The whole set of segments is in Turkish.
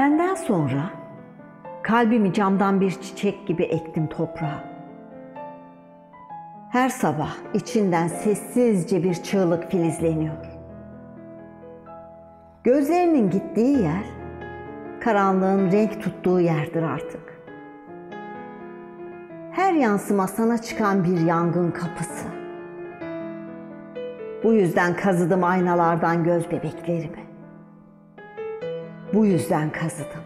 Senden sonra kalbimi camdan bir çiçek gibi ektim toprağa. Her sabah içinden sessizce bir çığlık filizleniyor. Gözlerinin gittiği yer, karanlığın renk tuttuğu yerdir artık. Her yansıma sana çıkan bir yangın kapısı. Bu yüzden kazıdım aynalardan göz bebeklerimi. Bu yüzden kazıdım.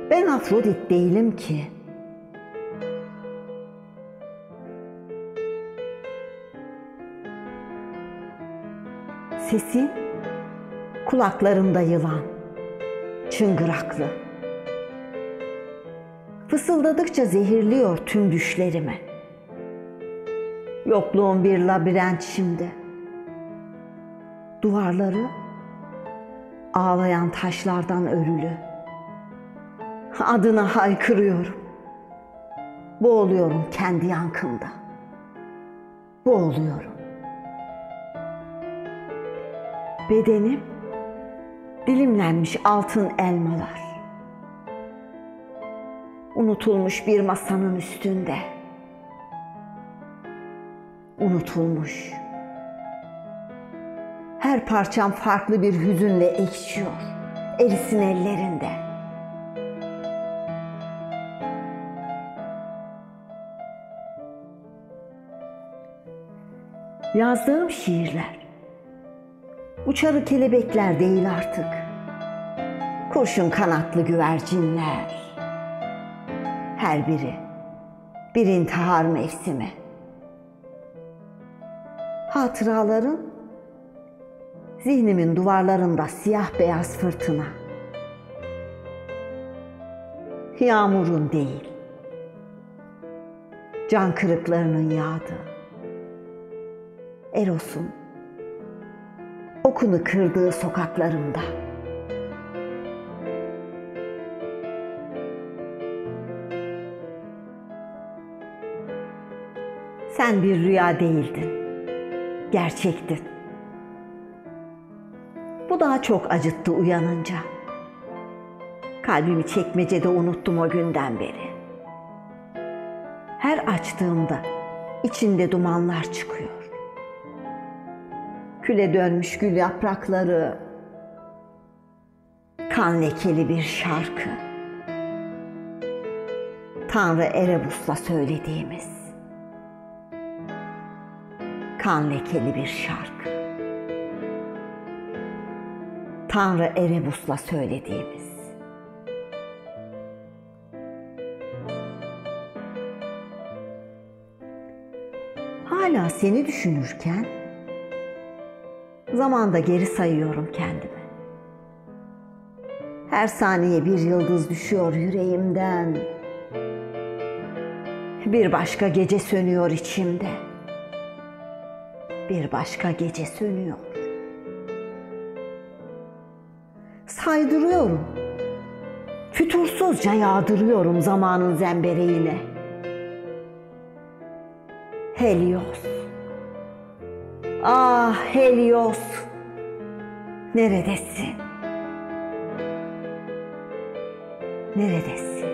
Ben Afrodit değilim ki. Sesin kulaklarımda yılan, çıngıraklı. Fısıldadıkça zehirliyor tüm düşlerimi. Yokluğum bir labirent şimdi. Duvarları ağlayan taşlardan örülü. Adına haykırıyorum. Boğuluyorum kendi yankımda. Boğuluyorum. Bedenim dilimlenmiş altın elmalar. Unutulmuş bir masanın üstünde. Unutulmuş. Her parçam farklı bir hüzünle ekşiyor. Erisin ellerinde. Yazdığım şiirler uçarı kelebekler değil artık. Kurşun kanatlı güvercinler. Her biri bir intihar mevsimi. Hatıraların zihnimin duvarlarında siyah beyaz fırtına. Yağmurun değil, can kırıklarının yağdığı, Eros'un okunu kırdığı sokaklarımda. Sen bir rüya değildin, gerçektin. Bu daha çok acıttı uyanınca. Kalbimi çekmecede unuttum o günden beri. Her açtığımda içinde dumanlar çıkıyor. Küle dönmüş gül yaprakları, kan lekeli bir şarkı. Tanrı Erebus'la söylediğimiz kan lekeli bir şarkı. Tanrı Erebus'la söylediğimiz. Hala seni düşünürken zamanda geri sayıyorum kendimi. Her saniye bir yıldız düşüyor yüreğimden. Bir başka gece sönüyor içimde. Bir başka gece sönüyor. Saydırıyorum. Fütursuzca yağdırıyorum zamanın zembereğine. Helios. Ah Helios. Neredesin? Neredesin?